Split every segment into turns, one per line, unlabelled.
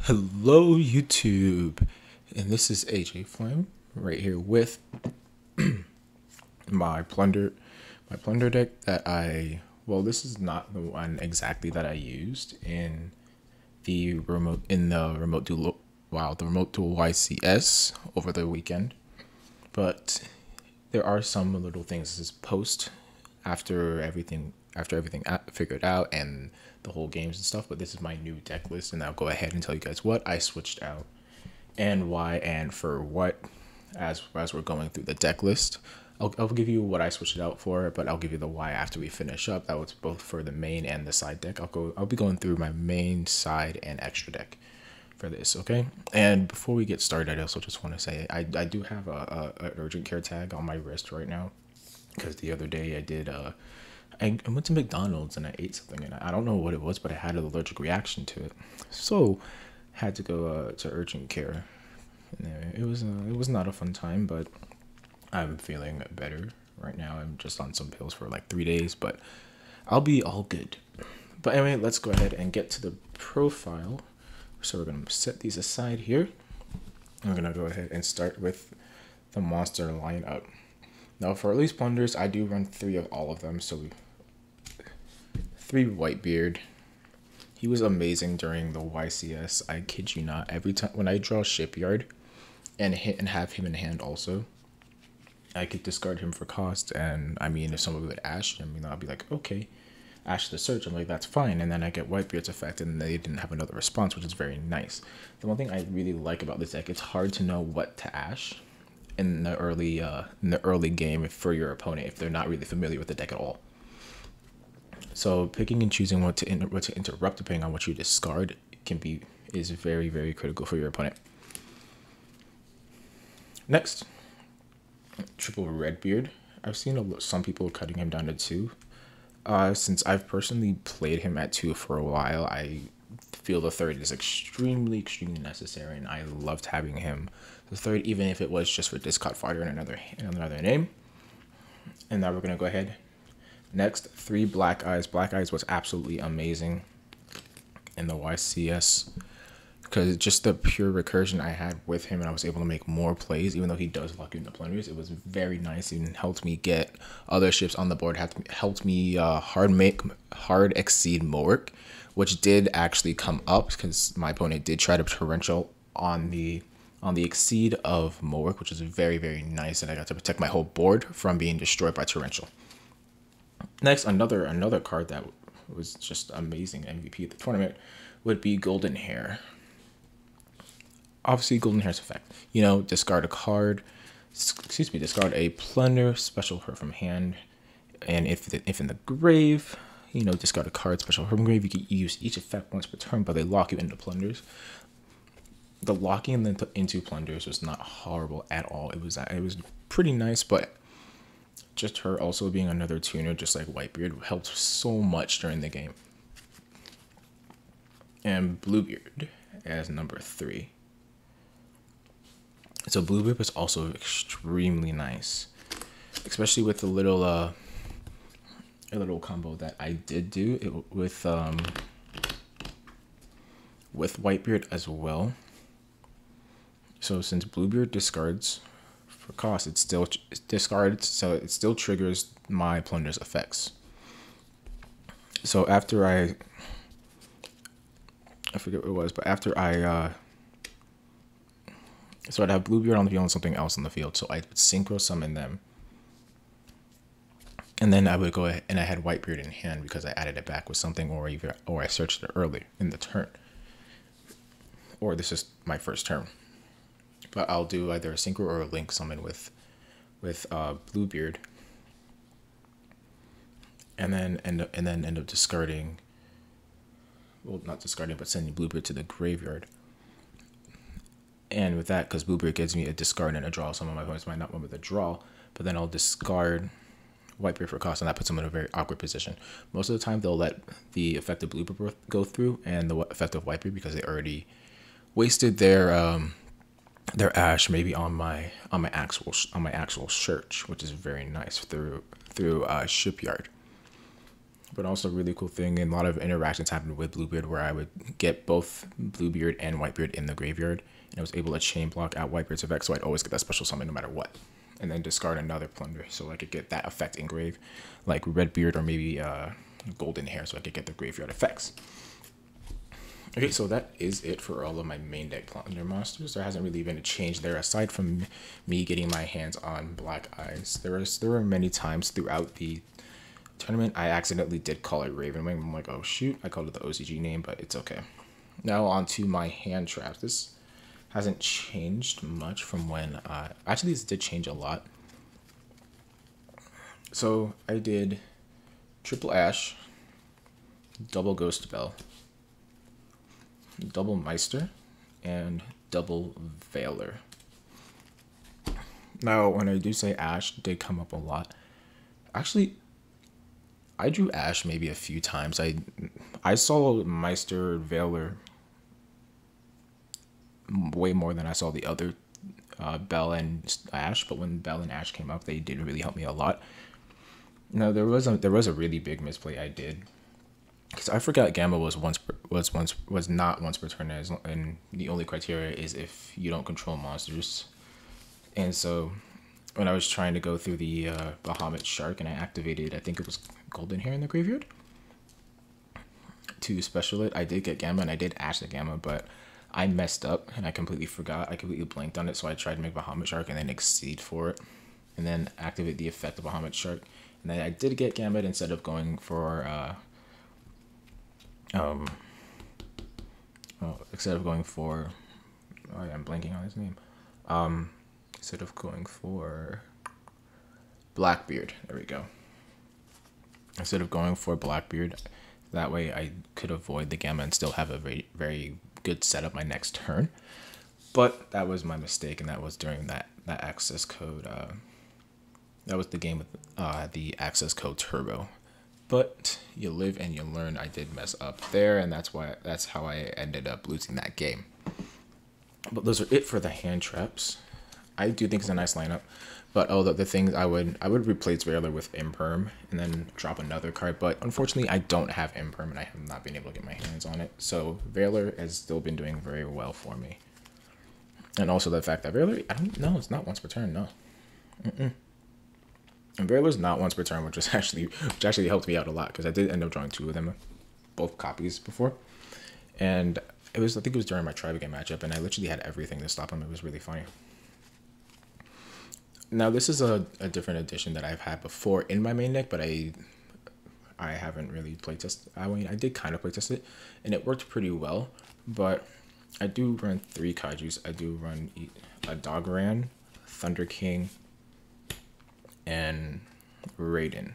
Hello YouTube, and this is AJ Flame right here with my plunder deck that this is not the one exactly that I used in the Remote Duel YCS over the weekend, but there are some little things this is post after everything figured out and the whole games and stuff. But this is my new deck list, and I'll go ahead and tell you guys what I switched out and why and for what as we're going through the deck list. I'll give you what I switched it out for, but I'll give you the why after we finish up. That was both for the main and the side deck. I'll be going through my main, side, and extra deck for this, okay? And before we get started, I also just want to say I do have a urgent care tag on my wrist right now, because the other day I went to McDonald's and I ate something, and I don't know what it was, but I had an allergic reaction to it, so had to go to urgent care. It was not a fun time, but I'm feeling better right now. I'm just on some pills for like 3 days, but I'll be all good. But anyway, let's go ahead and get to the profile. So we're gonna set these aside here. I'm gonna go ahead and start with the monster lineup. Now for at least Plunders, I do run 3 of all of them. So 3 Whitebeard. He was amazing during the YCS. I kid you not. Every time when I draw Shipyard and have him in hand also, I could discard him for cost. And I mean, if someone would Ash him, I'll be like, okay, Ash the search. I'm like, that's fine. And then I get Whitebeard's effect, and they didn't have another response, which is very nice. The one thing I really like about this deck, it's hard to know what to Ash in the early game for your opponent if they're not really familiar with the deck at all. So picking and choosing what to interrupt depending on what you discard is very, very critical for your opponent. Next, triple Redbeard. I've seen some people cutting him down to 2. Since I've personally played him at 2 for a while, I feel the 3rd is extremely necessary, and I loved having him the 3rd, even if it was just for discard fodder and another name. And now we're gonna go ahead. Next, 3 Black Eyes. Black Eyes was absolutely amazing in the YCS, because just the pure recursion I had with him, and I was able to make more plays, even though he does lock you into plunders. It was very nice, and helped me get other ships on the board, helped me hard exceed Mowork, which did actually come up, because my opponent did try to torrential on the exceed of Mowork, which is very, very nice, and I got to protect my whole board from being destroyed by torrential. Next, another card that was just amazing MVP of the tournament would be Golden Hair. Obviously, Golden Hair's effect, discard a card, discard a plunder, special her from hand, and if in the grave, discard a card, special her from grave. You can use each effect once per turn, but they lock you into plunders. The locking into plunders was not horrible at all. It was pretty nice, but just her also being another tuner, just like Whitebeard, helped so much during the game. And Bluebeard as number 3. So Bluebeard was also extremely nice, especially with the little a little combo that I did do with Whitebeard as well. So since Bluebeard discards for cost, it still discards, so it still triggers my plunder's effects. So after I forget what it was, but after so I'd have Bluebeard on the field and something else on the field, so I would synchro summon them, and then I would go ahead and I had Whitebeard in hand because I added it back with something, or I searched it early in the turn, or this is my first turn. But I'll do either a synchro or a link summon with Bluebeard, and then end up discarding. Well, not discarding, but sending Bluebeard to the graveyard. And with that, because Bluebeard gives me a discard and a draw, some of my opponents might not want with a draw, but then I'll discard Whitebeard for cost, and that puts them in a very awkward position. Most of the time, they'll let the effect of Bluebeard go through and the effect of Whitebeard, because they already wasted their Ash maybe on my actual search, which is very nice through Shipyard. But also a really cool thing, and a lot of interactions happened with Bluebeard where I would get both Bluebeard and Whitebeard in the graveyard, and I was able to chain block out Whitebeard's effect, so I'd always get that special summon no matter what, and then discard another Plunder so I could get that effect in grave, like Redbeard or maybe Golden Hair, so I could get the graveyard effects. Okay, so that is it for all of my main deck Plunder monsters. There hasn't really been a change there aside from me getting my hands on Black Eyes. There were many times throughout the tournament I accidentally did call it Ravenwing. I'm like, oh shoot, I called it the OCG name, but it's okay. Now on to my hand traps. This hasn't changed much from when actually this did change a lot. So I did triple Ash, double Ghost Bell, double Meister, and double Veiler. Now when I do say Ash did come up a lot, actually I drew Ash maybe a few times. I saw Meister, Veiler way more than I saw the other Bell and Ash, but when Bell and Ash came up, they did really help me a lot. Now there was a really big misplay I did, because I forgot Gamma was not once per turn, and the only criteria is if you don't control monsters. And so when I was trying to go through the Bahamut Shark and I activated, I think it was Golden Hair in the graveyard to special it, I did get Gamma and I did Ash the Gamma, but I messed up and I completely forgot. I completely blanked on it, so I tried to make Bahamut Shark and then exceed for it, and then activate the effect of Bahamut Shark. And then I did get Gambit instead of going for I'm blanking on his name. Instead of going for Blackbeard, there we go. Instead of going for Blackbeard, that way I could avoid the Gamma and still have a very, very good setup my next turn. But that was my mistake, and that was during that access code. That was the game with the access code Turbo. But you live and you learn. I did mess up there, and that's how I ended up losing that game. But those are it for the hand traps. I do think it's a nice lineup, but the things I would replace Veiler with Imperm and then drop another card. But unfortunately, I don't have Imperm, and I have not been able to get my hands on it. So Veiler has still been doing very well for me. And also the fact that Veiler, I don't know, it's not once per turn, no. And Veiler's not once per turn, which actually helped me out a lot, because I did end up drawing 2 of them, both copies before. And I think it was during my tribal game matchup, and I literally had everything to stop him. It was really funny. Now this is a different edition that I've had before in my main deck, but I haven't really playtested. I mean, I did kind of playtest it, and it worked pretty well. But I do run 3 Kaijus. I do run a Dogoran, Thunder King, and Radiant.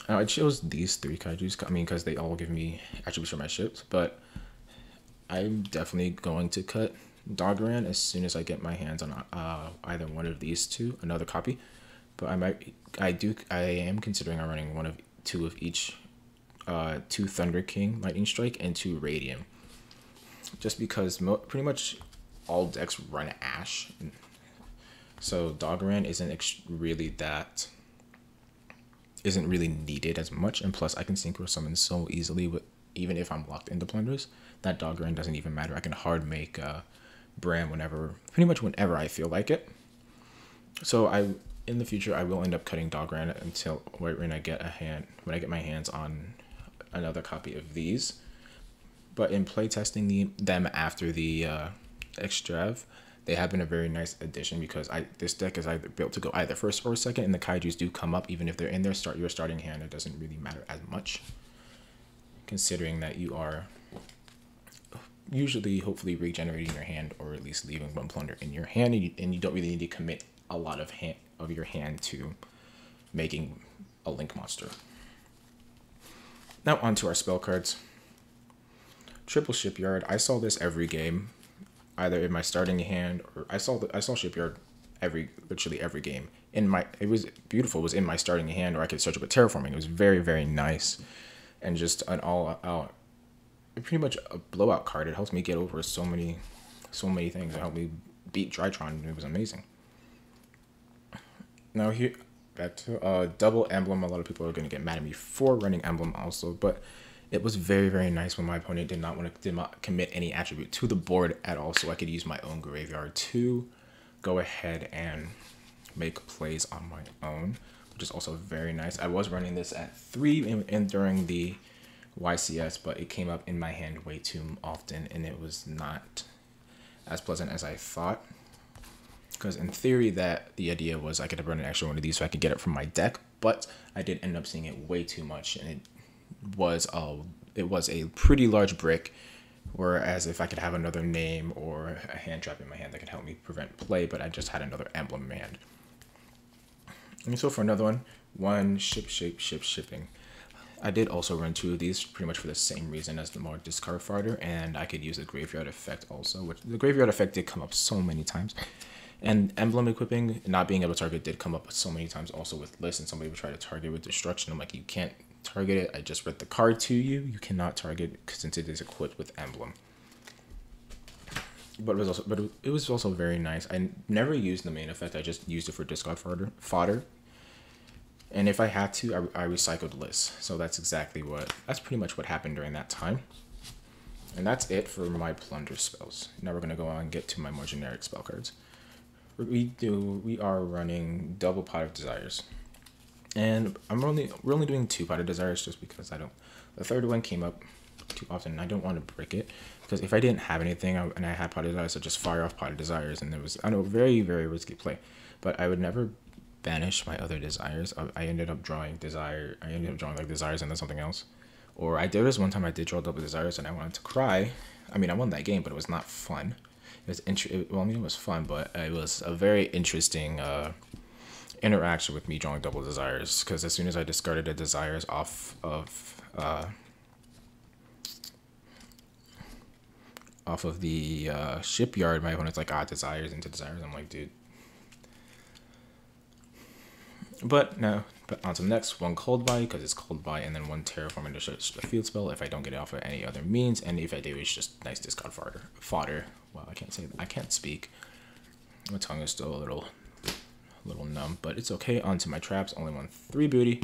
I chose these 3 Kaijus, I mean, because they all give me attributes for my ships, but I'm definitely going to cut Dogoran as soon as I get my hands on either one of these 2, another copy. But I am considering running 2 of each, 2 Thunder King Lightning Strike and 2 Radiant, just because pretty much all decks run Ash. So Dogoran isn't really needed as much, and plus I can synchro summon so easily even if I'm locked into Plunders. That Dogoran doesn't even matter. I can hard make Bram pretty much whenever I feel like it. So in the future I will end up cutting Dogoran until when I get my hands on another copy of these. But in playtesting them after the Extrav, they have been a very nice addition, because this deck is either built to go either first or second, and the Kaijus do come up even if they're in your starting hand. It doesn't really matter as much, considering that you are usually hopefully regenerating your hand, or at least leaving 1 Plunder in your hand, and you don't really need to commit a lot of your hand to making a Link monster. Now onto our spell cards. Triple Shipyard. I saw this every game, either in my starting hand, or I saw Shipyard literally every game. It was beautiful. It was in my starting hand, or I could search up a terraforming. It was very, very nice, and just an all-out, pretty much a blowout card. It helps me get over so many things. It helped me beat Drytron. It was amazing. Now here, back to double emblem. A lot of people are going to get mad at me for running emblem also, but it was very, very nice when my opponent did not commit any attribute to the board at all, so I could use my own graveyard to go ahead and make plays on my own, which is also very nice. I was running this at 3 and during the YCS, but it came up in my hand way too often, and it was not as pleasant as I thought. Because in theory, the idea was I could run an extra one of these so I could get it from my deck, but I did end up seeing it way too much, and it was a pretty large brick. Whereas if I could have another name or a hand trap in my hand that could help me prevent play, but I just had another emblem in my hand. And so for another one shipping. I did also run 2 of these pretty much for the same reason as the more discard farther, and I could use the graveyard effect also, which the graveyard effect did come up so many times. And emblem equipping, not being able to target, did come up so many times also with lists, and somebody would try to target with destruction. I'm like, you can't target it. I just read the card to you. You cannot target since it is equipped with emblem. But it was also very nice. I never used the main effect. I just used it for discard fodder. And if I had to, I recycled lists. So that's pretty much what happened during that time. And that's it for my Plunder spells. Now we're gonna go on and get to my more generic spell cards. We are running double Pot of Desires. And we're only doing 2 Pot of Desires just because the third one came up too often and I don't want to break it. Because if I didn't have anything and I had Pot of Desires, I'd just fire off Pot of Desires, and it was, I know, very, very risky play. But I would never banish my other desires. I ended up drawing like Desires and then something else. Or I did this one time, I did draw double Desires and I wanted to cry. I mean, I won that game, but it was not fun. It was fun, but it was a very interesting interaction with me drawing double Desires, because as soon as I discarded the Desires off of the shipyard, my opponent's like, Desires into Desires. I'm like, dude. But on to the next one, Cold Buy, because it's Cold Buy, and then 1 Terraform into a field spell if I don't get it off of any other means, and if I do, it's just nice discard fodder. Well, I can't speak. My tongue is still a little numb, but it's okay. On to my traps. Only 3 booty.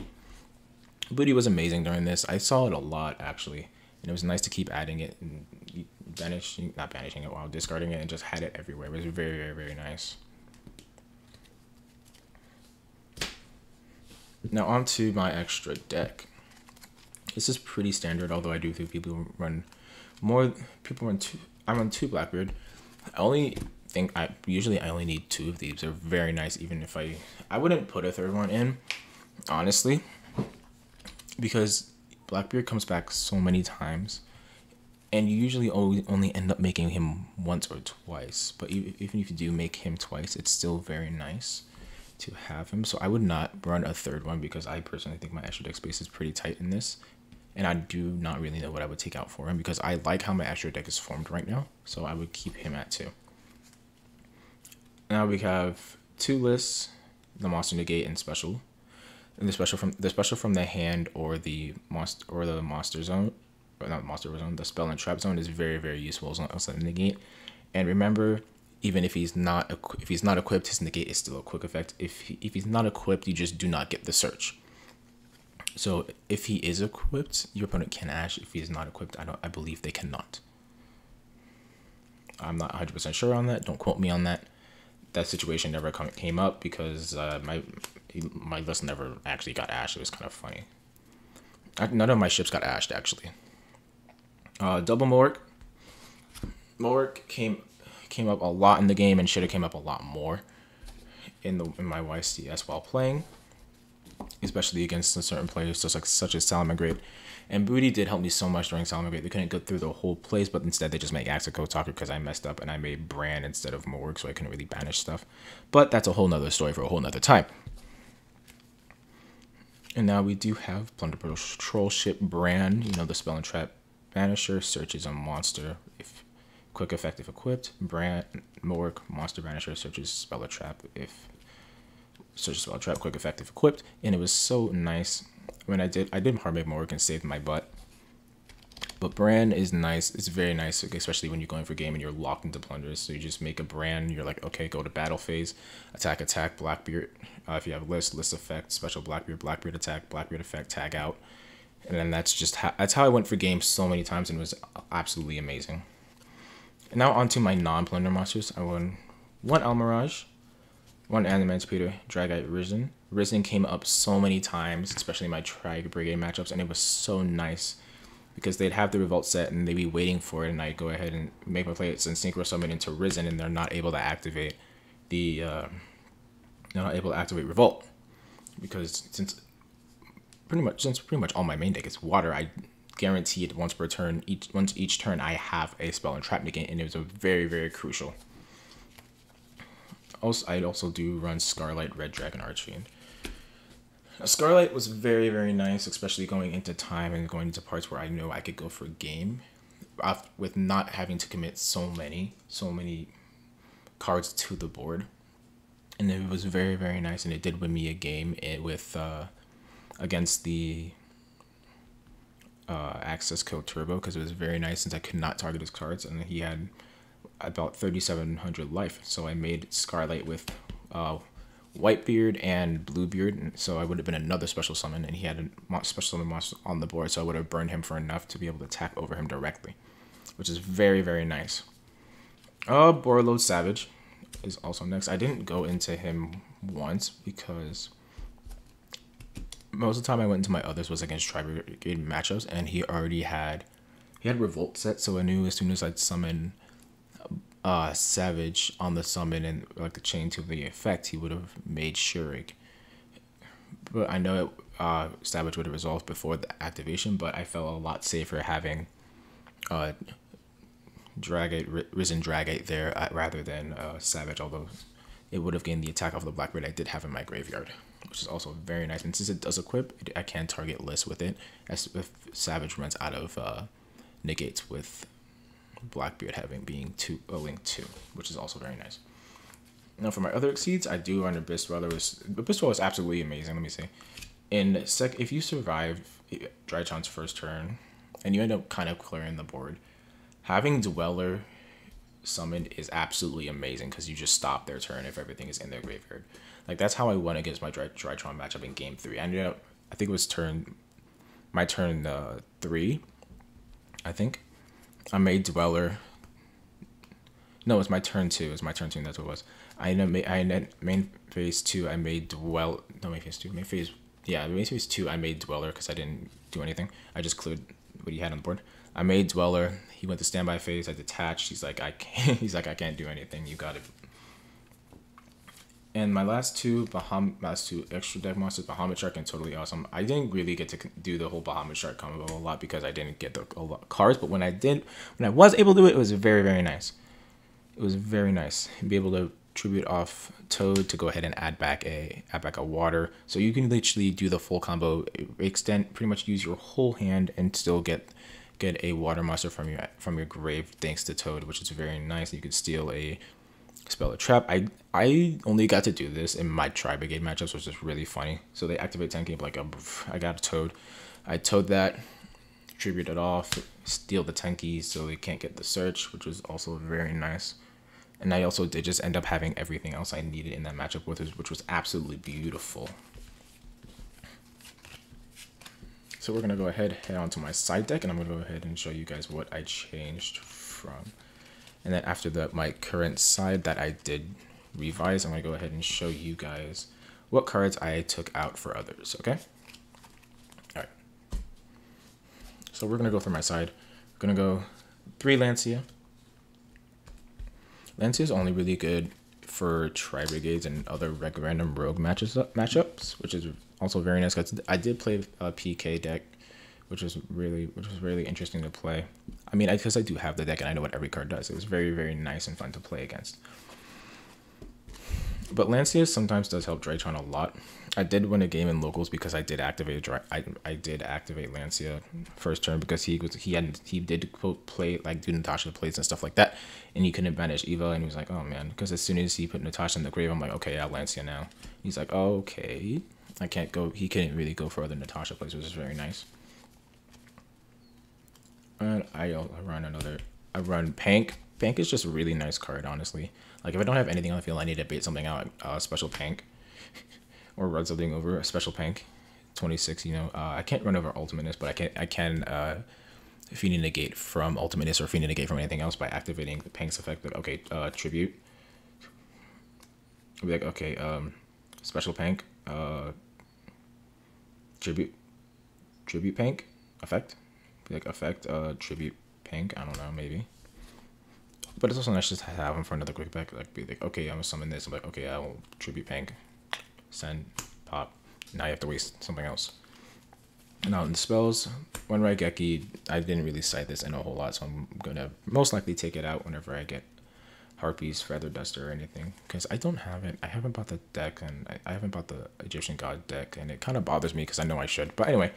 Booty was amazing during this. I saw it a lot actually, and it was nice to keep adding it and not banishing it while discarding it, and just had it everywhere. It was very, very, very nice. Now on to my extra deck. This is pretty standard, although I do think people run more. I run 2 Blackbeard. I only need 2 of these. They're very nice. Even if I wouldn't put a 3rd one in, honestly, because Blackbeard comes back so many times, and you usually only end up making him once or twice. But even if you do make him twice, it's still very nice to have him. So I would not run a 3rd one, because I personally think my extra deck space is pretty tight in this, and I do not really know what I would take out for him, because I like how my extra deck is formed right now. So I would keep him at 2. Now we have 2 lists: the Monster Negate and Special. And the special from the hand or the monster zone, or not monster zone. The spell and trap zone is very, very useful as a negate. And remember, even if he's not equipped, his negate is still a quick effect. If he's not equipped, you just do not get the search. So if he is equipped, your opponent can ash. If he is not equipped, I believe they cannot. I'm not 100% sure on that. Don't quote me on that. That situation never came up, because my list never actually got ashed. It was kind of funny. None of my ships got ashed actually. Double Mork. Mork came up a lot in the game, and should have came up a lot more in my YCS while playing, especially against certain players such as Salamangreat. And Booty did help me so much during Salamangreat. They couldn't go through the whole place, but instead they just made Axico Talker, because I messed up and I made Bran instead of Morg, so I couldn't really banish stuff. But that's a whole nother story for a whole nother time. And now we do have Plunder Patrol Ship Bran, the spell and trap banisher, searches a monster if quick effect if equipped. Bran Morg, monster banisher, searches spell or trap if searches spell or trap, quick effect if equipped. And it was so nice when I did hard mode Morg and saved my butt. But brand is nice. It's very nice, especially when you're going for game and you're locked into plunders. So you just make a brand. You're like, okay, go to battle phase, attack, Blackbeard. If you have list effect, special Blackbeard attack, Blackbeard effect, tag out. And then that's just that's how I went for games so many times, and it was absolutely amazing. And now onto my non-plunder monsters. I won 1 Almirage, 1 Emancipator, Dragite Risen. Risen came up so many times, especially in my Tri-Brigade matchups, and it was so nice. Because they'd have the Revolt set and they'd be waiting for it, and I'd go ahead and make my plays and synchro summon into Risen, and they're not able to activate they're not able to activate Revolt, because since pretty much all my main deck is water, I guarantee it once per turn. Once each turn, I have a spell and trap negate, and it was a very crucial. I also do run Scarlight, Red Dragon, Archfiend. Scarlight was very nice, especially going into time and going into parts where I know I could go for a game with not having to commit so many cards to the board. And it was very nice, and it did win me a game with against the Access Code Turbo, because it was very nice since I could not target his cards, and he had about 3,700 life. So I made Scarlight with Whitebeard and Bluebeard, and so I would have been another special summon, and he had a special summon monster on the board, so I would have burned him for enough to be able to attack over him directly, which is very nice. Borreload Savage is also next. I didn't go into him once because most of the time I went into my others was against Tri-Brigade matchups, and he had Revolt set, so I knew as soon as I'd summon Savage on the summon and like the chain to the effect, he would have made Shurik. But I know Savage would have resolved before the activation, but I felt a lot safer having Risen Dragite there rather than Savage, although it would have gained the attack off the Blackbeard I did have in my graveyard, which is also very nice. And since it does equip, I can target lists with it, as if Savage runs out of negates with Blackbeard being a link 2, which is also very nice. Now for my other exceeds, I do run Abyss Dweller. Abyss Dweller was absolutely amazing. Let me see. If you survive Drytron's first turn and you end up kind of clearing the board, having Dweller summoned is absolutely amazing, because you just stop their turn if everything is in their graveyard. Like, that's how I won against my Drytron matchup in game 3. I ended up, I think it was my turn 3, I think. I made Dweller. No, it's my turn 2. It was my turn 2, and that's what it was. Main phase 2, I made Dweller. No, main phase 2. Main phase 2, I made Dweller because I didn't do anything. I just cleared what he had on the board. I made Dweller. He went to standby phase. I detached. He's like, I can't do anything. You got it. And my last two extra deck monsters, Bahamut Shark and Totally Awesome. I didn't really get to do the whole Bahamut Shark combo a lot because I didn't get a lot of cards. But when I was able to do it, it was very nice. It was very nice. And be able to tribute off Toad to go ahead and add back a water. So you can literally do the full combo, pretty much use your whole hand and still get a water monster from your grave thanks to Toad, which is very nice. You could steal a spell a trap. I only got to do this in my Tri-Brigade matchups, which is really funny. So they activate Tenki, like I got a Toad. I Toad that, tribute it off, steal the Tenki so they can't get the search, which was also very nice. And I also did just end up having everything else I needed in that matchup, which was absolutely beautiful. So we're going to go ahead, head on to my side deck, and I'm going to go ahead and show you guys what I changed from. And then after my current side that I did revise, I'm going to go ahead and show you guys what cards I took out for others, okay? All right. So we're going to go through my side. We're going to go 3 Lancia. Lancia is only really good for Tri-Brigades and other random rogue matchups, which is also very nice, because I did play a PK deck, which was really interesting to play. I mean, because I do have the deck and I know what every card does. It was very nice and fun to play against. But Lancia sometimes does help Drytron a lot. I did win a game in locals because I did activate Lancia first turn, because he did play like do Natasha plays and stuff like that, and he couldn't banish Eva, and he was like, oh man, because as soon as he put Natasha in the grave, I'm like, okay, I'll Lancia now. He's like, oh, okay, I can't go. He couldn't really go for other Natasha plays, which is very nice. And I run Pank. Pank is just a really nice card, honestly. Like, if I don't have anything on the field, I need to bait something out, special Pank. Or run something over, a special Pank. 26, you know. I can't run over Ultimateness, but I can Fiending Negate from Ultimateness or Fiending Negate from anything else by activating the Pank's effect. Like, okay, Tribute. I'll be like, okay, special Pank, Tribute Pank, effect. Be like, effect, Tribute Pank, I don't know, maybe. But it's also nice just to have him for another quick back. Like, be like, okay, I'm gonna summon this. I'm like, okay, I will Tribute Pank, send, pop. Now you have to waste something else. Now in spells, one Raigeki, I didn't really cite this in a whole lot, so I'm gonna most likely take it out whenever I get Harpies, Feather Duster, or anything, because I don't have it. I haven't bought the deck, and I haven't bought the Egyptian God deck, and it kind of bothers me because I know I should. But anyway,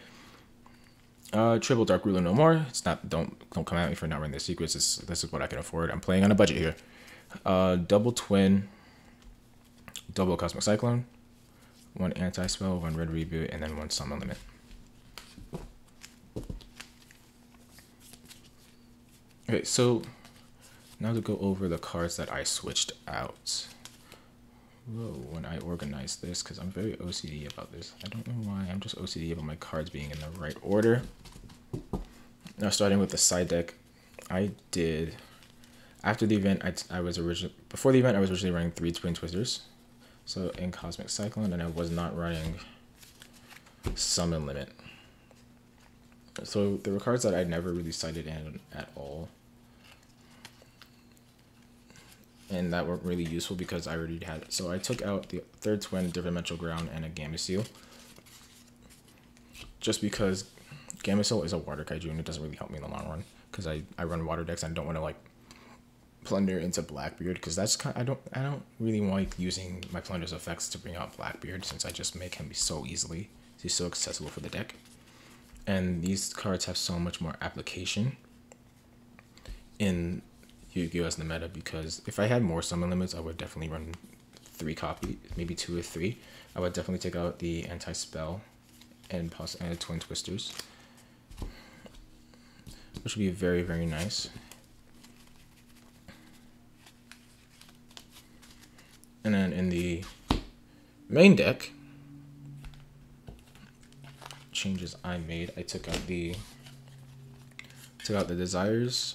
Triple Dark Ruler no more. It's not. Don't come at me for not running the secrets. This is what I can afford. I'm playing on a budget here. Double Twin, double Cosmic Cyclone, one anti-spell, one red reboot, and then one summon limit. Okay, so now to go over the cards that I switched out. Whoa, when I organized this, because I'm very OCD about this. I don't know why, I'm just OCD about my cards being in the right order. Now starting with the side deck, I did, after the event, before the event I was originally running 3 Twin Twisters. So in Cosmic Cyclone, and I was not running Summon Limit. So there were cards that I never really cited in at all. And that weren't really useful because I already had it. So I took out the third Twin, Dimensional Ground, and a Gamma Seal. Just because Gamma Seal is a water kaiju and it doesn't really help me in the long run. Because I run water decks and I don't want to like Plunder into Blackbeard, because that's kind of, I don't really like using my Plunder's effects to bring out Blackbeard, since I just make him so easily. He's so accessible for the deck. And these cards have so much more application in Yu-Gi-Oh! As the meta, because if I had more summon limits, I would definitely run 3 copies, maybe 2 or 3. I would definitely take out the anti-spell and Twin Twisters, which would be very, very nice. And then in the main deck, changes I made, I took out the Desires,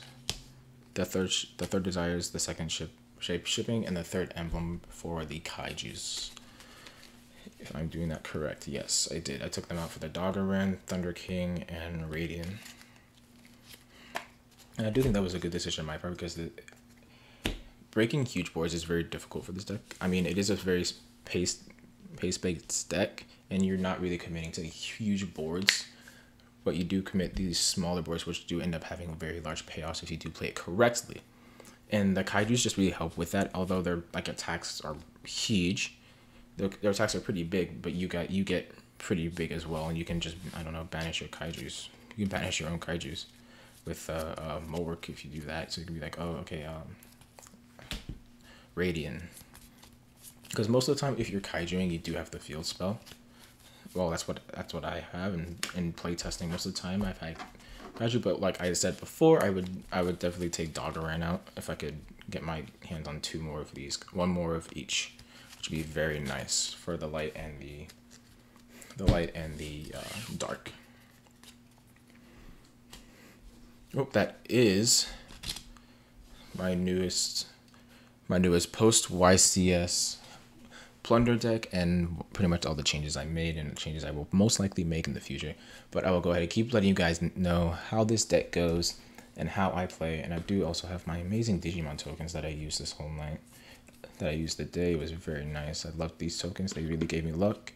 the third Desires, the second shape shipping, and the third emblem for the Kaijus. If I'm doing that correct, yes, I did. I took them out for the Doggerin, Thunder King, and Radiant. And I do think that was a good decision on my part, because breaking huge boards is very difficult for this deck. I mean, it is a very pace-based deck, and you're not really committing to the huge boards, but you do commit these smaller boards, which do end up having very large payoffs if you do play it correctly. And the Kaijus just really help with that, although their attacks are huge. Their attacks are pretty big, but you get pretty big as well, and you can just, I don't know, banish your Kaijus. You can banish your own Kaijus with Mulwark if you do that. So you can be like, oh, okay, Radiant. Because most of the time, if you're Kaijuing, you do have the field spell. Well, that's what I have in play testing. Most of the time, I've had Kaiju, but like I said before, I would definitely take Doggerin out if I could get my hands on 2 more of these, 1 more of each, which would be very nice for the light and the dark. Oh, that is my newest post YCS Plunder deck, and pretty much all the changes I made and the changes I will most likely make in the future. But I will go ahead and keep letting you guys know how this deck goes and how I play. And I do also have my amazing Digimon tokens that I used this whole night, that I used today. It was very nice. I loved these tokens. They really gave me luck.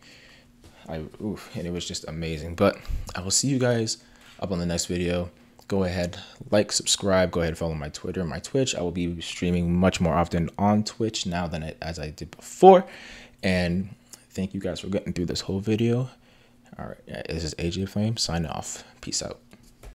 And it was just amazing. But I will see you guys up on the next video. Go ahead, like, subscribe, go ahead and follow my Twitter, my Twitch. I will be streaming much more often on Twitch now than as I did before. And thank you guys for getting through this whole video. All right, this is AJ Flame signing off. Peace out.